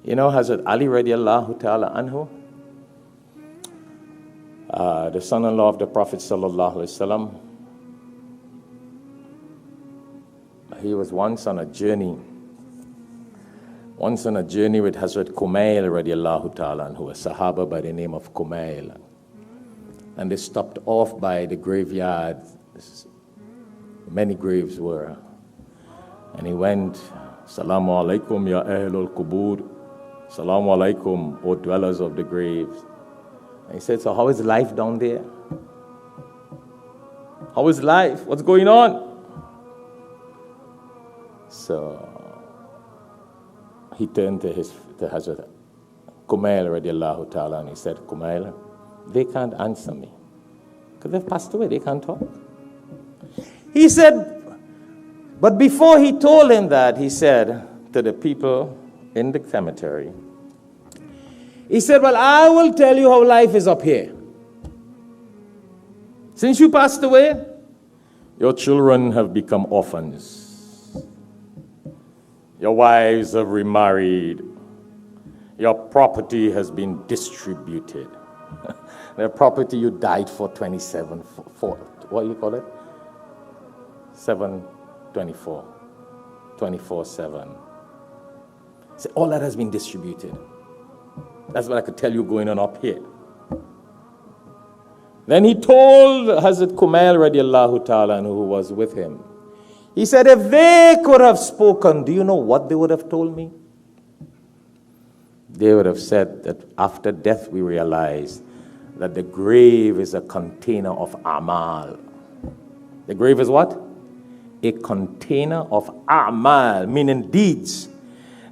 You know Hazrat Ali radiallahu ta'ala anhu, the son-in-law of the Prophet sallallahu alaihi wasallam. He was once on a journey with Hazrat Kumail radiallahu ta'ala anhu, a Sahaba by the name of Kumail. And they stopped off by the graveyard. Many graves were. And he went, Salamu alaikum ya ahlul qubur. Salamu alaikum, O dwellers of the graves. And he said, so how is life down there? How is life? What's going on? So he turned to Hazrat Kumail radiallahu ta'ala and he said, Kumail, they can't answer me because they've passed away, they can't talk. He said, but before he told him that, he said to the people in the cemetery, he said, well, I will tell you how life is up here. Since you passed away, your children have become orphans. Your wives have remarried. Your property has been distributed. The property you died for 27, what do you call it? 724, 24/7. See, all that has been distributed. That's what I could tell you going on up here. Then he told Hazrat Kumail radiallahu ta'ala who was with him. He said, if they could have spoken, do you know what they would have told me? They would have said that after death we realize that the grave is a container of amal. The grave is what? A container of amal, meaning deeds.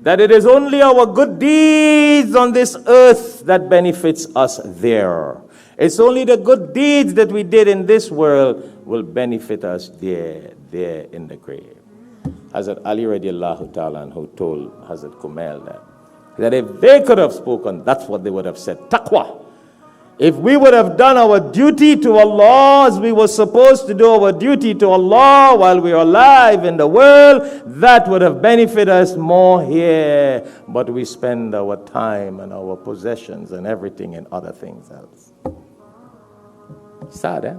That it is only our good deeds on this earth that benefits us there. It's only the good deeds that we did in this world will benefit us there in the grave. Hazrat Ali radiallahu ta'ala who told Hazrat Kumail that if they could have spoken, that's what they would have said. Taqwa. If we would have done our duty to Allah as we were supposed to do our duty to Allah while we are alive in the world, that would have benefited us more here. But we spend our time and our possessions and everything in other things else. Sad, eh?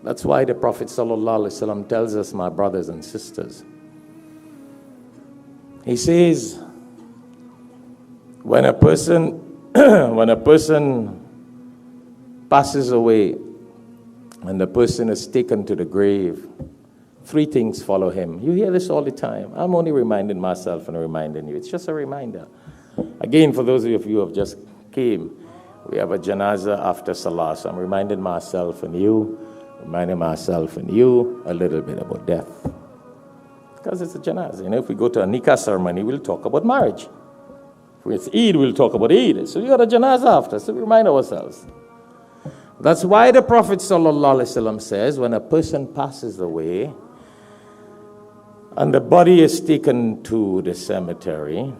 That's why the Prophet ﷺ tells us, my brothers and sisters, he says, when a person passes away and the person is taken to the grave, three things follow him. You hear this all the time. I'm only reminding myself and reminding you. It's just a reminder. Again, for those of you who have just came, we have a janazah after Salah. So I'm reminding myself and you a little bit about death. Because it's a janazah. You know, if we go to a nikah ceremony, we'll talk about marriage. If it's Eid, we'll talk about Eid. So you got a janazah after, so we remind ourselves. That's why the Prophet ﷺ says, when a person passes away and the body is taken to the cemetery,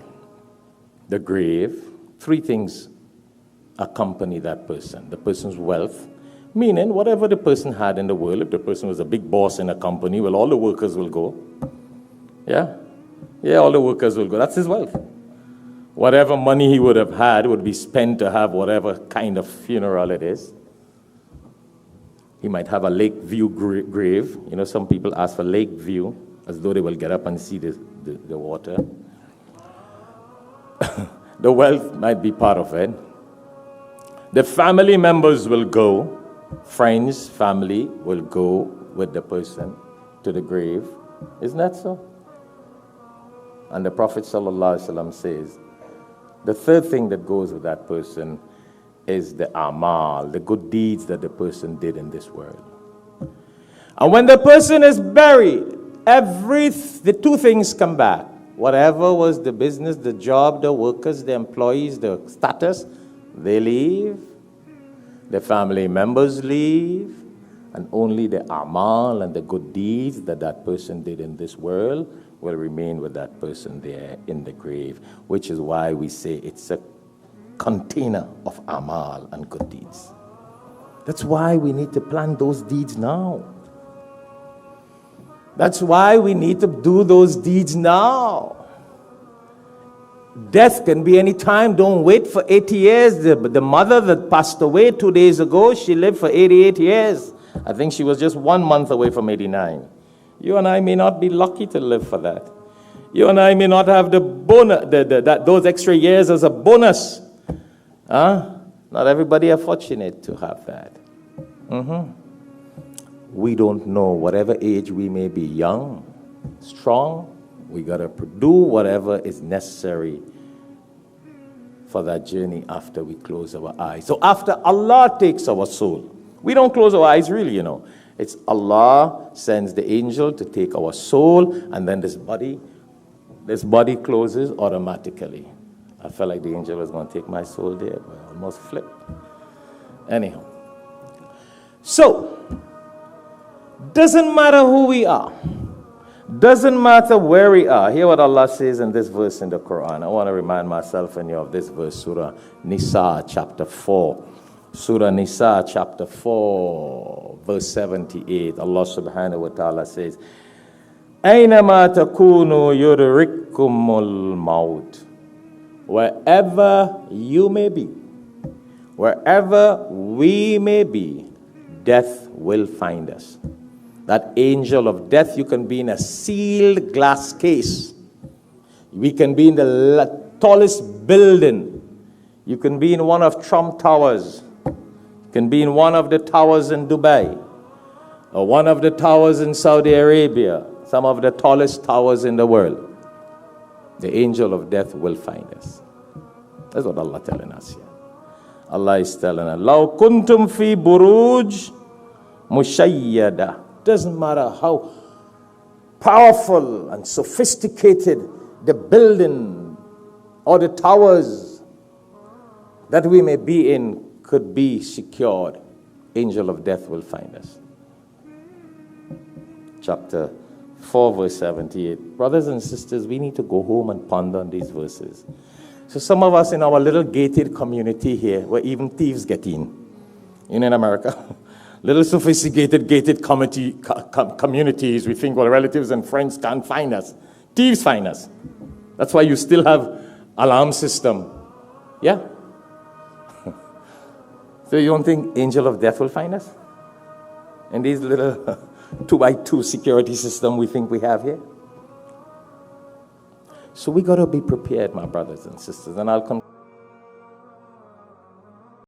the grave, three things accompany that person. The person's wealth, meaning whatever the person had in the world. If the person was a big boss in a company, well, all the workers will go. Yeah, all the workers will go. That's his wealth. Whatever money he would have had would be spent to have whatever kind of funeral it is. He might have a lake view grave. You know, some people ask for lake view as though they will get up and see the water. The wealth might be part of it. The family members will go. Friends, family will go with the person to the grave. Isn't that so? And the Prophet ﷺ says, the third thing that goes with that person is the amal, the good deeds that the person did in this world. And when the person is buried, the two things come back. Whatever was the business, the job, the workers, the employees, the status, they leave. The family members leave. And only the amal and the good deeds that that person did in this world will remain with that person there in the grave, which is why we say it's a container of amal and good deeds. That's why we need to plan those deeds now. That's why we need to do those deeds now. Death can be any time. Don't wait for 80 years. The mother that passed away 2 days ago, she lived for 88 years. I think she was just 1 month away from 89. You and I may not be lucky to live for that. You and I may not have the bonus, those extra years as a bonus. Not everybody are fortunate to have that. We don't know. Whatever age we may be, young, strong, we got to do whatever is necessary for that journey after we close our eyes. So after Allah takes our soul, we don't close our eyes really, you know. It's Allah sends the angel to take our soul, and then this body closes automatically. I felt like the angel was going to take my soul there, but I almost flipped. Anyhow. So, doesn't matter who we are. Doesn't matter where we are. Hear what Allah says in this verse in the Quran. I want to remind myself and you of this verse, Surah Nisa, chapter 4. Surah Nisa, chapter 4, verse 78. Allah subhanahu wa ta'ala says, أَيْنَمَا تَكُونُوا يُدْرِككُمُ الْمَوْتِ. Wherever you may be, wherever we may be, death will find us. That angel of death, you can be in a sealed glass case. We can be in the tallest building. You can be in one of Trump Towers. You can be in one of the towers in Dubai. Or one of the towers in Saudi Arabia. Some of the tallest towers in the world. The angel of death will find us. That's what Allah is telling us here. Allah is telling us, لَوْ كُنْتُمْ فِي بُرُوجٍ مُشَيَّدَةٍ. Doesn't matter how powerful and sophisticated the building or the towers that we may be in could be secured. Angel of death will find us. Chapter 4, verse 78. Brothers and sisters, we need to go home and ponder on these verses. So some of us in our little gated community here, where even thieves get in America, little sophisticated gated communities, we think, well, relatives and friends can't find us. Thieves find us. That's why you still have alarm system. Yeah? So you don't think angel of death will find us? In these little 2x2 security system we think we have here? So we got to be prepared, my brothers and sisters. And I'll come.